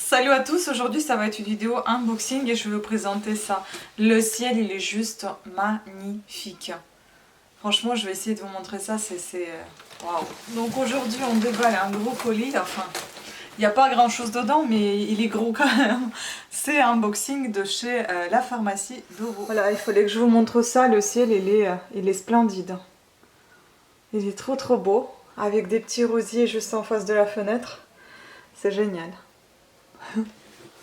Salut à tous, aujourd'hui ça va être une vidéo unboxing et je vais vous présenter ça. Le ciel il est juste magnifique. Franchement je vais essayer de vous montrer ça, c'est waouh. Donc aujourd'hui on déballe un gros colis, enfin il n'y a pas grand chose dedans mais il est gros quand même. C'est un unboxing de chez la pharmacie d'Oro. Voilà, il fallait que je vous montre ça, le ciel il est splendide. Il est trop beau, avec des petits rosiers juste en face de la fenêtre. C'est génial.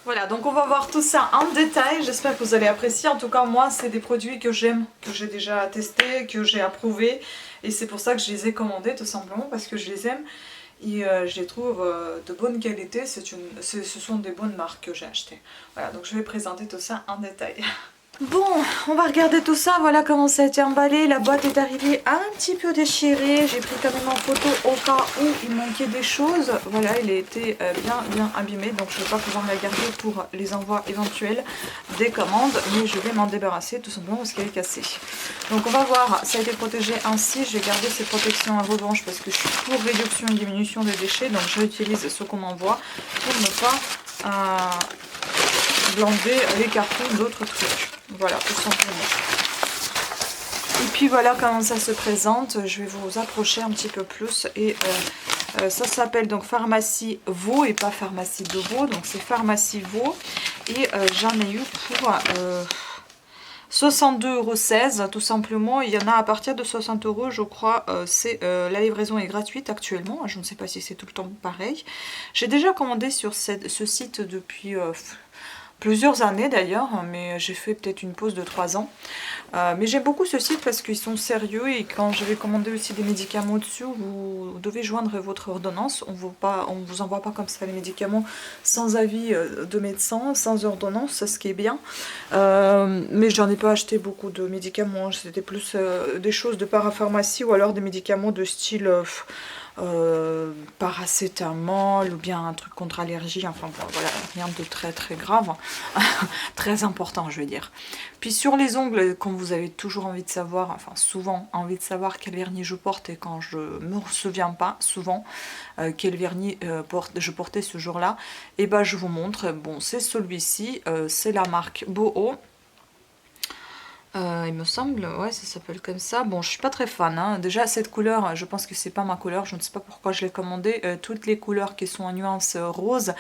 Voilà, donc on va voir tout ça en détail, j'espère que vous allez apprécier. En tout cas moi c'est des produits que j'aime, que j'ai déjà testés, que j'ai approuvés. Et c'est pour ça que je les ai commandés tout simplement, parce que je les aime. Et je les trouve de bonne qualité, ce sont des bonnes marques que j'ai achetées. Voilà, donc je vais présenter tout ça en détail. Bon, on va regarder tout ça, voilà comment ça a été emballé. La boîte est arrivée un petit peu déchirée, j'ai pris quand même en photo au cas où il manquait des choses. Voilà, il a été bien abîmé, donc je ne vais pas pouvoir la garder pour les envois éventuels des commandes, mais je vais m'en débarrasser tout simplement parce qu'elle est cassée. Donc on va voir, ça a été protégé ainsi, je vais garder ces protections en revanche parce que je suis pour réduction et diminution des déchets, donc j'utilise ce qu'on m'envoie pour ne pas glander les cartons d'autres trucs. Voilà, tout simplement. Et puis voilà comment ça se présente. Je vais vous approcher un petit peu plus. Et ça s'appelle donc Pharmacie Vaux et pas Pharmacie de Vaux. Donc c'est Pharmacie Vaux. Et j'en ai eu pour 62,16 € tout simplement. Il y en a à partir de 60 € je crois. La livraison est gratuite actuellement. Je ne sais pas si c'est tout le temps pareil. J'ai déjà commandé sur ce site depuis plusieurs années d'ailleurs, mais j'ai fait peut-être une pause de 3 ans. Mais j'aime beaucoup ce site parce qu'ils sont sérieux et quand j'avais commandé aussi des médicaments dessus, vous devez joindre votre ordonnance. On ne vous envoie pas comme ça les médicaments sans avis de médecin, sans ordonnance, ce qui est bien. Mais j'en ai pas acheté beaucoup de médicaments, c'était plus des choses de parapharmacie ou alors des médicaments de style paracétamol ou bien un truc contre allergie, enfin voilà, rien de très grave, très important je veux dire. Puis sur les ongles, quand vous avez toujours envie de savoir, enfin souvent envie de savoir quel vernis je porte et quand je me souviens pas souvent quel vernis je portais ce jour-là, et ben je vous montre. Bon, c'est celui-ci, c'est la marque Boho. Il me semble, ouais, ça s'appelle comme ça. Bon, je suis pas très fan, hein. Déjà cette couleur, je pense que c'est pas ma couleur, je ne sais pas pourquoi je l'ai commandé. Toutes les couleurs qui sont en nuance rose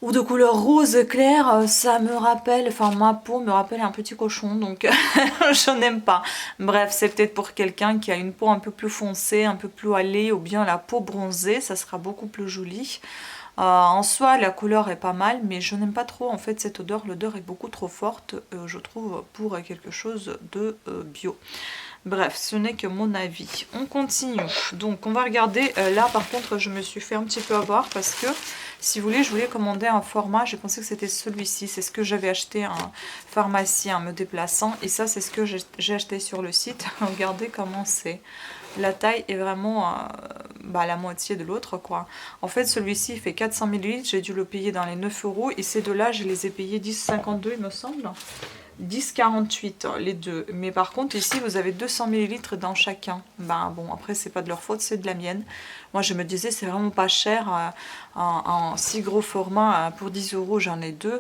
ou de couleur rose clair, ça me rappelle, enfin ma peau me rappelle un petit cochon, donc je n'aime pas. Bref, c'est peut-être pour quelqu'un qui a une peau un peu plus foncée, un peu plus hâlée, ou bien la peau bronzée, ça sera beaucoup plus joli. En soi la couleur est pas mal, mais je n'aime pas trop en fait cette odeur, l'odeur est beaucoup trop forte je trouve pour quelque chose de bio. Bref, ce n'est que mon avis. On continue, donc on va regarder, là par contre je me suis fait un petit peu avoir parce que si vous voulez je voulais commander un format, j'ai pensé que c'était celui-ci, c'est ce que j'avais acheté en pharmacie en me déplaçant et ça c'est ce que j'ai acheté sur le site. Regardez comment c'est. La taille est vraiment la moitié de l'autre quoi. En fait celui-ci fait 400 ml, j'ai dû le payer dans les 9 € et ces deux-là je les ai payés 10,52 il me semble. 10,48 les deux. Mais par contre ici vous avez 200 ml dans chacun. Ben bon après c'est pas de leur faute, c'est de la mienne. Moi je me disais c'est vraiment pas cher en si gros format pour 10 € j'en ai deux.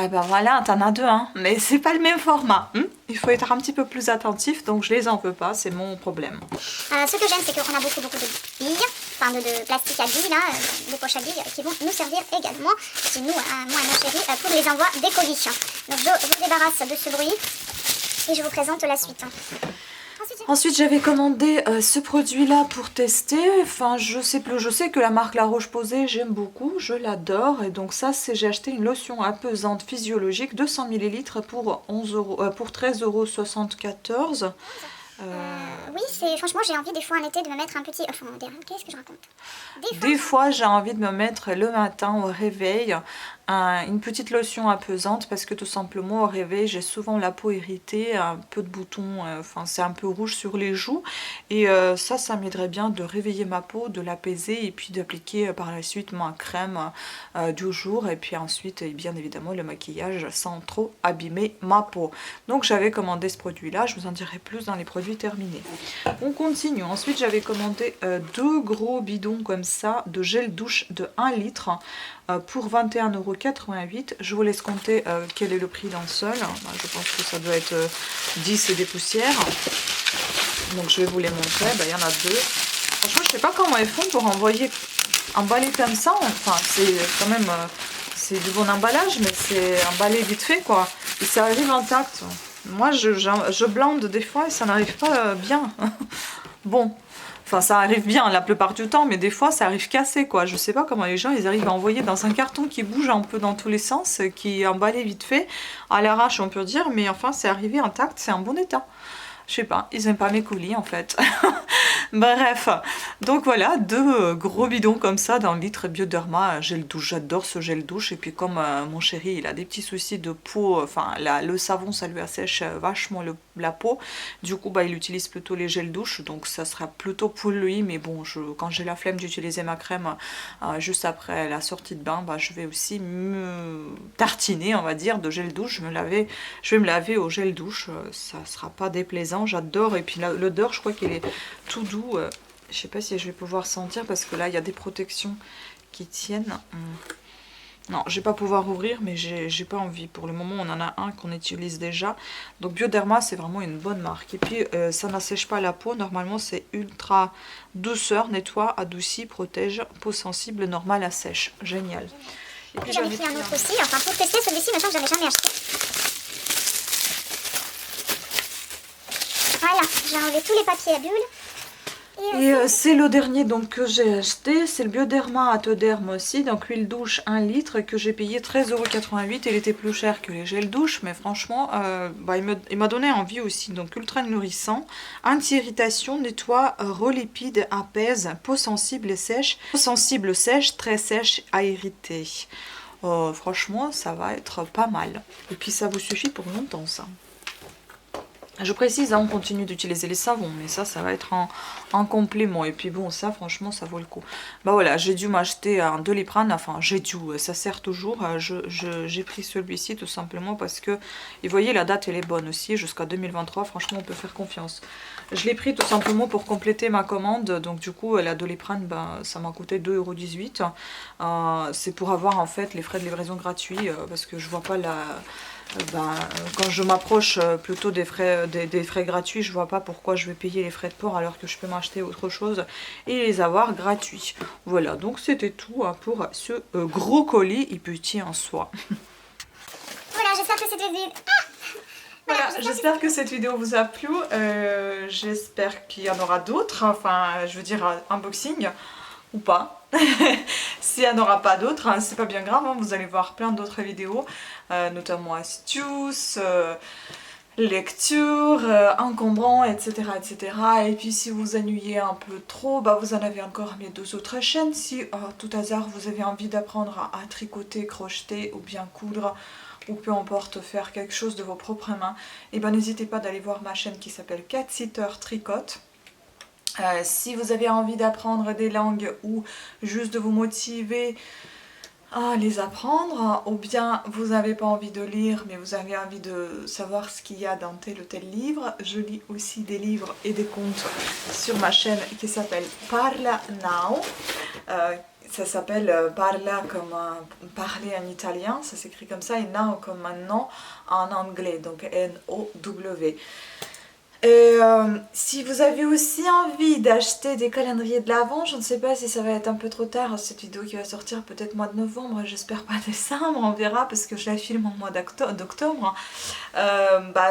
Eh ben voilà t'en as deux hein. Mais c'est pas le même format. Il faut être un petit peu plus attentif donc je les en veux pas, c'est mon problème. Ce que j'aime c'est qu'on a beaucoup de billes, enfin de plastique à billes là, des poches à billes qui vont nous servir également, chez nous, moi et mon chéri, pour les envois des colis. Donc je vous débarrasse de ce bruit et je vous présente la suite. Ensuite j'avais commandé ce produit là pour tester, enfin je sais plus, je sais que la marque La Roche-Posay j'aime beaucoup, je l'adore et donc ça c'est, j'ai acheté une lotion apaisante physiologique 200 ml pour 13,74 €. Oui, franchement j'ai envie des fois en été de me mettre un petit... Enfin, qu'est-ce que je raconte? Des fois j'ai envie de me mettre le matin au réveil une petite lotion apaisante parce que tout simplement au réveil j'ai souvent la peau irritée, un peu de boutons, enfin c'est un peu rouge sur les joues et ça m'aiderait bien de réveiller ma peau, de l'apaiser et puis d'appliquer par la suite ma crème du jour et puis ensuite et bien évidemment le maquillage sans trop abîmer ma peau. Donc j'avais commandé ce produit là, je vous en dirai plus dans les produits terminés. On continue, ensuite j'avais commandé deux gros bidons comme ça de gel douche de 1 litre. pour 21,88 €. Je vous laisse compter quel est le prix d'un seul. Je pense que ça doit être 10 et des poussières. Donc je vais vous les montrer. Il y en a deux. Franchement, je sais pas comment ils font pour emballer comme ça. Enfin, c'est quand même c'est du bon emballage, mais c'est emballé vite fait quoi. Et ça arrive intact. Moi, je blinde des fois et ça n'arrive pas bien. Bon. Enfin, ça arrive bien la plupart du temps, mais des fois, ça arrive cassé, quoi. Je sais pas comment les gens, ils arrivent à envoyer dans un carton qui bouge un peu dans tous les sens, qui est emballé vite fait, à l'arrache, on peut dire, mais enfin, c'est arrivé intact, c'est en bon état. Je sais pas, ils aiment pas mes colis, en fait. Bref, donc voilà, deux gros bidons comme ça d'un litre Bioderma gel douche. J'adore ce gel douche. Et puis comme mon chéri, il a des petits soucis de peau, enfin le savon, ça lui assèche vachement la peau. Du coup, il utilise plutôt les gels douche, donc ça sera plutôt pour lui. Mais bon, quand j'ai la flemme d'utiliser ma crème juste après la sortie de bain, je vais aussi me tartiner, on va dire, de gel douche. Je vais me laver au gel douche, ça sera pas déplaisant, j'adore. Et puis l'odeur, je crois qu'il est tout doux. Je sais pas si je vais pouvoir sentir parce que là il y a des protections qui tiennent. Non, je vais pas pouvoir ouvrir, mais j'ai pas envie. Pour le moment, on en a un qu'on utilise déjà. Donc Bioderma, c'est vraiment une bonne marque. Et puis ça n'assèche pas la peau. Normalement, c'est ultra douceur, nettoie, adoucit, protège, peau sensible, normale à sèche. Génial. Et puis j'en ai pris un autre aussi. Enfin, pour tester celui-ci, machin que j'avais jamais acheté. Voilà, j'ai enlevé tous les papiers à bulles. Et c'est le dernier donc que j'ai acheté, c'est le Bioderma Atoderm aussi, donc huile douche 1 litre que j'ai payé 13,88 €. Il était plus cher que les gels douche, mais franchement il m'a donné envie aussi. Donc ultra nourrissant, anti-irritation, nettoie, relipide, apaise, peau sensible et sèche. Peau sensible sèche, très sèche à irriter. Franchement ça va être pas mal. Et puis ça vous suffit pour longtemps ça. Je précise, on continue d'utiliser les savons, mais ça va être en complément. Et puis bon, ça, franchement, ça vaut le coup. Voilà, j'ai dû m'acheter un Doliprane. Enfin, ça sert toujours. J'ai pris celui-ci tout simplement parce que, et vous voyez, la date, elle est bonne aussi, jusqu'à 2023. Franchement, on peut faire confiance. Je l'ai pris tout simplement pour compléter ma commande. Donc du coup, la Doliprane, ça m'a coûté 2,18 €. C'est pour avoir en fait les frais de livraison gratuits, parce que je vois pas quand je m'approche plutôt des frais gratuits, je vois pas pourquoi je vais payer les frais de port alors que je peux m'acheter autre chose et les avoir gratuits. Voilà, donc c'était tout pour ce gros colis et petit en soi. Voilà, j'espère que cette vidéo... Voilà, j'espère que cette vidéo vous a plu. J'espère qu'il y en aura d'autres, enfin je veux dire unboxing ou pas. S'il n'y en aura pas d'autres, c'est pas bien grave, vous allez voir plein d'autres vidéos, notamment astuces, lecture, encombrant, etc., etc. Et puis si vous ennuyez un peu trop, vous en avez encore mes deux autres chaînes. Si tout hasard vous avez envie d'apprendre à tricoter, crocheter ou bien coudre, ou peu importe faire quelque chose de vos propres mains, et n'hésitez pas d'aller voir ma chaîne qui s'appelle Cat Sitter Tricote. Si vous avez envie d'apprendre des langues ou juste de vous motiver à les apprendre, ou bien vous n'avez pas envie de lire mais vous avez envie de savoir ce qu'il y a dans tel ou tel livre, je lis aussi des livres et des contes sur ma chaîne qui s'appelle Parla Now. Ça s'appelle Parla comme parler en italien, ça s'écrit comme ça, et Now comme maintenant en anglais, donc N-O-W. Et si vous avez aussi envie d'acheter des calendriers de l'Avent, je ne sais pas si ça va être un peu trop tard, cette vidéo qui va sortir peut-être mois de novembre, j'espère pas décembre, on verra parce que je la filme en mois d'octobre.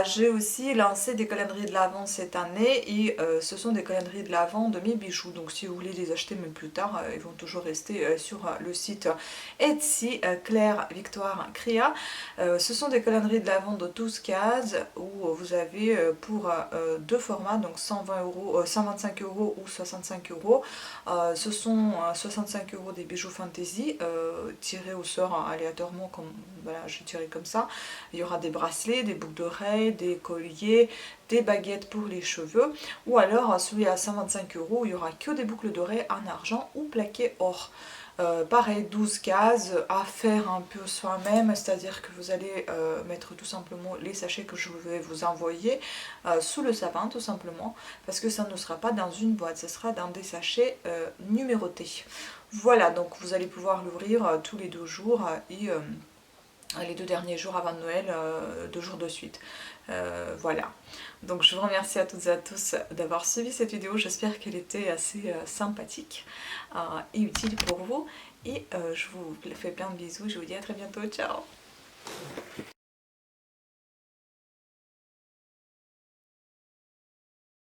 J'ai aussi lancé des calendriers de l'Avent cette année et ce sont des calendriers de l'Avent de mes bijoux, donc si vous voulez les acheter même plus tard, ils vont toujours rester sur le site Etsy Claire Victoire Cria. Ce sont des calendriers de l'Avent de 12 cases où vous avez pour deux formats, donc 125 € ou 65 €. Ce sont 65 € des bijoux fantasy tirés au sort aléatoirement, comme voilà, j'ai tiré comme ça. Il y aura des bracelets, des boucles d'oreilles, des colliers, des baguettes pour les cheveux, ou alors celui à 125 € où il n'y aura que des boucles d'oreilles en argent ou plaquées or. Pareil, 12 cases à faire un peu soi-même, c'est-à-dire que vous allez mettre tout simplement les sachets que je vais vous envoyer sous le sapin tout simplement, parce que ça ne sera pas dans une boîte, ce sera dans des sachets numérotés. voilà, donc vous allez pouvoir l'ouvrir tous les 2 jours et les 2 derniers jours avant Noël, 2 jours de suite. Voilà, donc je vous remercie à toutes et à tous d'avoir suivi cette vidéo, j'espère qu'elle était assez sympathique et utile pour vous. Et je vous fais plein de bisous, je vous dis à très bientôt, ciao!